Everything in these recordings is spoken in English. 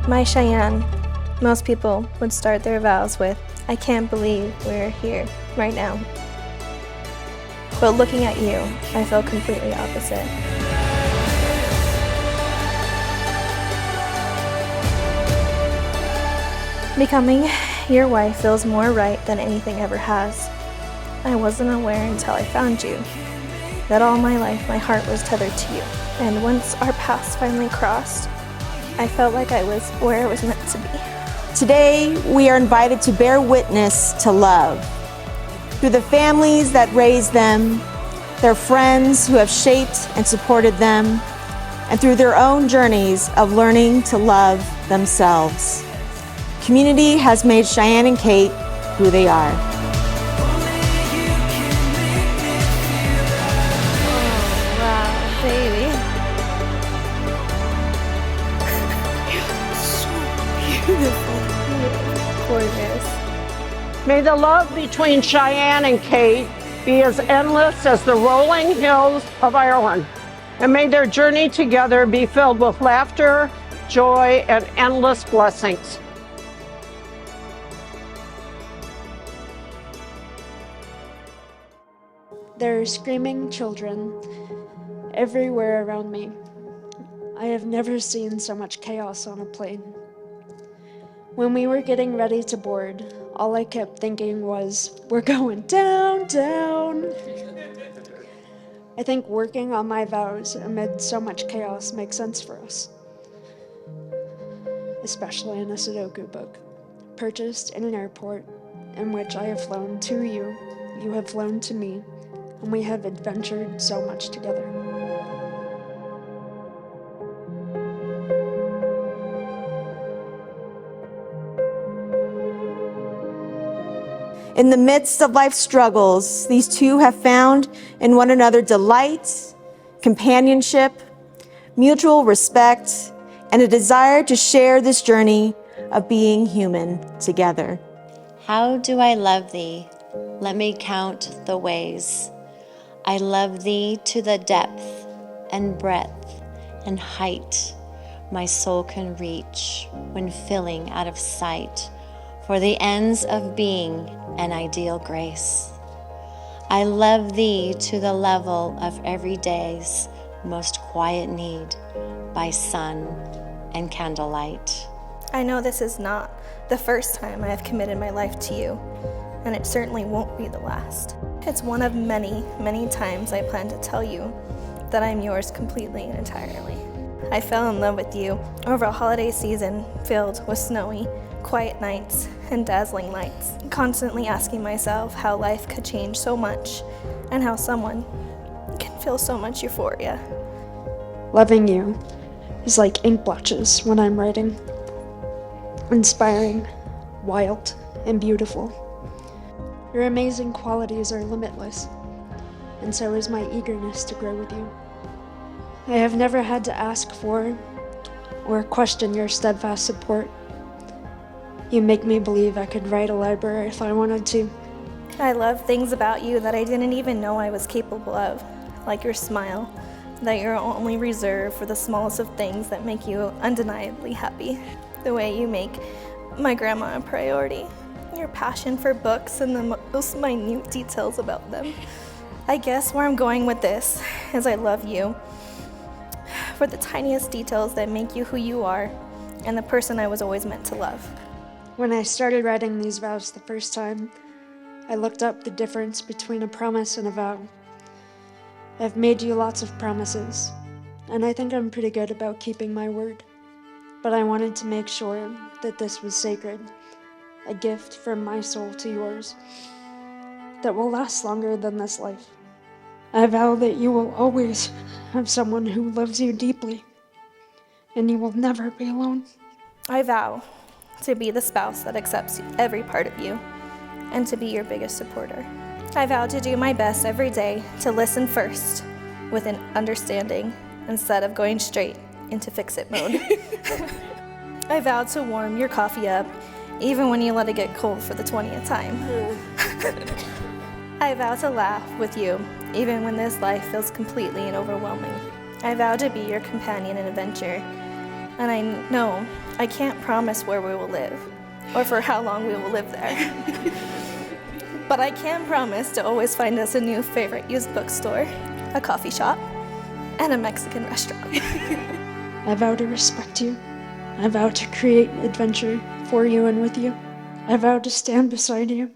My Cheyenne, most people would start their vows with, "I can't believe we're here right now." But looking at you, I feel completely opposite. Becoming your wife feels more right than anything ever has. I wasn't aware until I found you that all my life my heart was tethered to you. And once our paths finally crossed, I felt like I was where I was meant to be. Today, we are invited to bear witness to love through the families that raised them, their friends who have shaped and supported them, and through their own journeys of learning to love themselves. Community has made Cheyenne and Kate who they are. Oh, wow, baby. So beautiful. Gorgeous. May the love between Cheyenne and Kate be as endless as the rolling hills of Ireland, and may their journey together be filled with laughter, joy, and endless blessings. There are screaming children everywhere around me. I have never seen so much chaos on a plane. When we were getting ready to board, all I kept thinking was, we're going down, down. I think working on my vows amid so much chaos makes sense for us, especially in a Sudoku book, purchased in an airport in which I have flown to you, you have flown to me, and we have adventured so much together. In the midst of life's struggles, these two have found in one another delight, companionship, mutual respect, and a desire to share this journey of being human together. How do I love thee? Let me count the ways. I love thee to the depth and breadth and height my soul can reach when filling out of sight for the ends of being an ideal grace. I love thee to the level of every day's most quiet need by sun and candlelight. I know this is not the first time I have committed my life to you, and it certainly won't be the last. It's one of many, many times I plan to tell you that I'm yours completely and entirely. I fell in love with you over a holiday season filled with snowy, quiet nights and dazzling lights, constantly asking myself how life could change so much and how someone can feel so much euphoria. Loving you is like ink blotches when I'm writing. Inspiring, wild, and beautiful. Your amazing qualities are limitless, and so is my eagerness to grow with you. I have never had to ask for or question your steadfast support. You make me believe I could write a library if I wanted to. I love things about you that I didn't even know I was capable of, like your smile, that you're only reserved for the smallest of things that make you undeniably happy. The way you make my grandma a priority, your passion for books and the most minute details about them. I guess where I'm going with this is I love you for the tiniest details that make you who you are and the person I was always meant to love. When I started writing these vows the first time, I looked up the difference between a promise and a vow. I've made you lots of promises, and I think I'm pretty good about keeping my word. But I wanted to make sure that this was sacred, a gift from my soul to yours that will last longer than this life. I vow that you will always have someone who loves you deeply, and you will never be alone. I vow to be the spouse that accepts every part of you and to be your biggest supporter. I vow to do my best every day to listen first with an understanding instead of going straight into fix-it mode. I vow to warm your coffee up even when you let it get cold for the 20th time. I vow to laugh with you even when this life feels completely and overwhelming. I vow to be your companion in adventure And I know I can't promise where we will live or for how long we will live there. But I can promise to always find us a new favorite used bookstore, a coffee shop, and a Mexican restaurant. I vow to respect you. I vow to create adventure for you and with you. I vow to stand beside you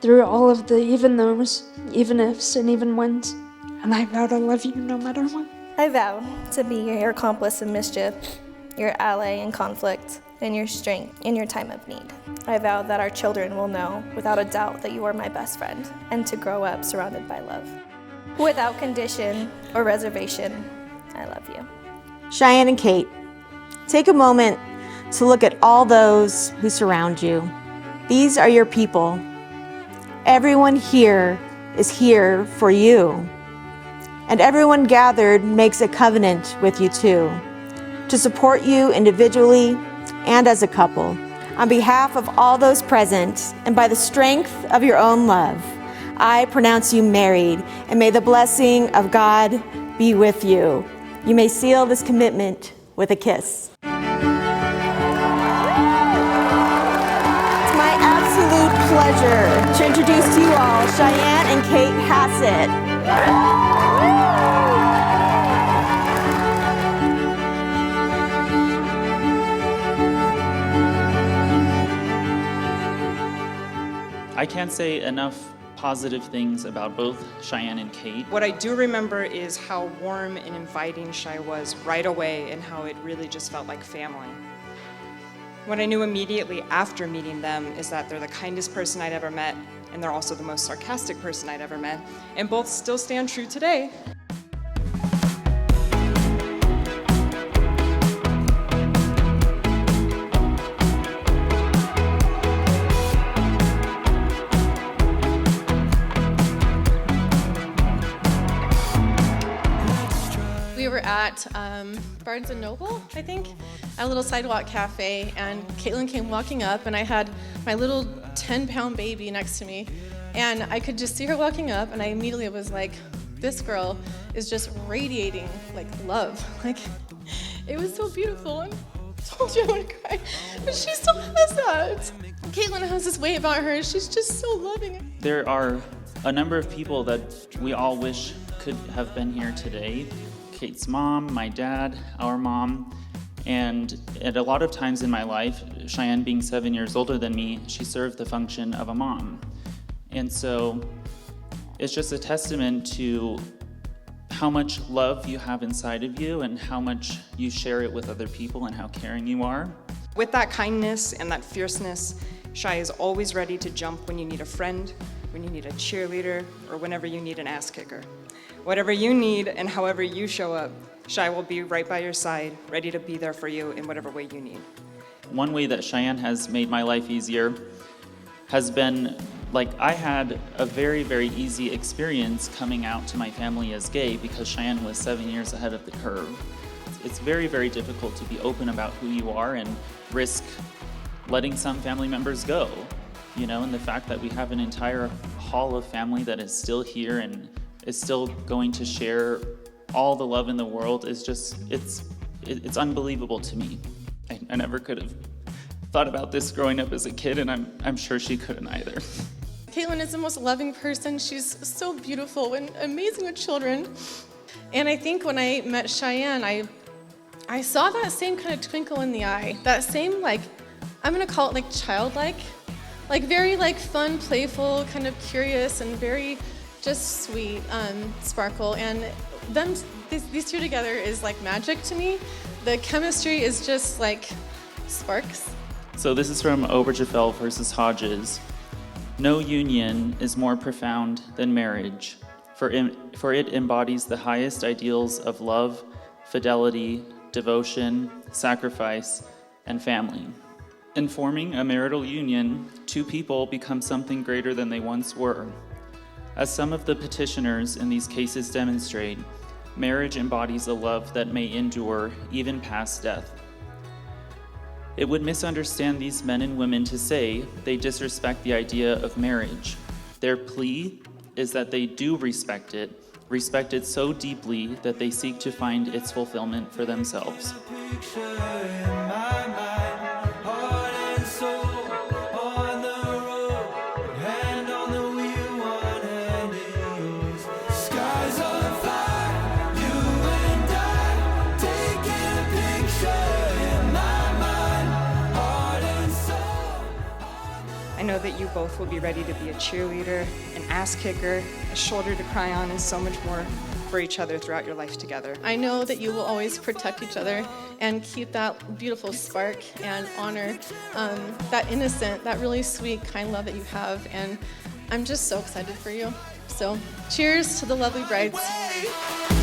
through all of the even those, even ifs, and even whens. And I vow to love you no matter what. I vow to be your accomplice in mischief, your ally in conflict, and your strength in your time of need. I vow that our children will know without a doubt that you are my best friend, and to grow up surrounded by love. Without condition or reservation, I love you. Cheyenne and Kate, take a moment to look at all those who surround you. These are your people. Everyone here is here for you. And everyone gathered makes a covenant with you too, to support you individually and as a couple. On behalf of all those present, and by the strength of your own love, I pronounce you married, and may the blessing of God be with you. You may seal this commitment with a kiss. It's my absolute pleasure to introduce to you all Cheyenne and Kate Hassett. I can't say enough positive things about both Cheyenne and Kate. What I do remember is how warm and inviting Shy was right away, and how it really just felt like family. What I knew immediately after meeting them is that they're the kindest person I'd ever met, and they're also the most sarcastic person I'd ever met, and both still stand true today. We were at Barnes & Noble, I think, at a little sidewalk cafe, and Caitlin came walking up, and I had my little 10-pound baby next to me, and I could just see her walking up, and I immediately was like, this girl is just radiating, like, love. Like, it was so beautiful. I told you I would cry, but she still has that. Caitlin has this way about her, she's just so loving. There are a number of people that we all wish could have been here today. Kate's mom, my dad, our mom, and at a lot of times in my life, Cheyenne being 7 years older than me, she served the function of a mom. And so it's just a testament to how much love you have inside of you and how much you share it with other people and how caring you are. With that kindness and that fierceness, Shy is always ready to jump when you need a friend, when you need a cheerleader, or whenever you need an ass kicker. Whatever you need and however you show up, Shy will be right by your side, ready to be there for you in whatever way you need. One way that Cheyenne has made my life easier has been, like, I had a very, very easy experience coming out to my family as gay because Cheyenne was 7 years ahead of the curve. It's very, very difficult to be open about who you are and risk letting some family members go, you know, and the fact that we have an entire hall of family that is still here and is still going to share all the love in the world is just, it's unbelievable to me. I never could have thought about this growing up as a kid, and I'm sure she couldn't either. Caitlin is the most loving person. She's so beautiful and amazing with children. And I think when I met Cheyenne, I saw that same kind of twinkle in the eye, that same, like, I'm gonna call it like childlike, like very like fun, playful, kind of curious, and very just sweet sparkle. And these two together is like magic to me. The chemistry is just like sparks. So this is from Obergefell versus Hodges. No union is more profound than marriage, for it embodies the highest ideals of love, fidelity, devotion, sacrifice, and family. In forming a marital union, two people become something greater than they once were. As some of the petitioners in these cases demonstrate, marriage embodies a love that may endure even past death. It would misunderstand these men and women to say they disrespect the idea of marriage. Their plea is that they do respect it, respected so deeply that they seek to find its fulfillment for themselves. I know that you both will be ready to be a cheerleader, an ass kicker, a shoulder to cry on, and so much more for each other throughout your life together. I know that you will always protect each other and keep that beautiful spark and honor that innocent, that really sweet, kind love that you have. And I'm just so excited for you. So cheers to the lovely brides.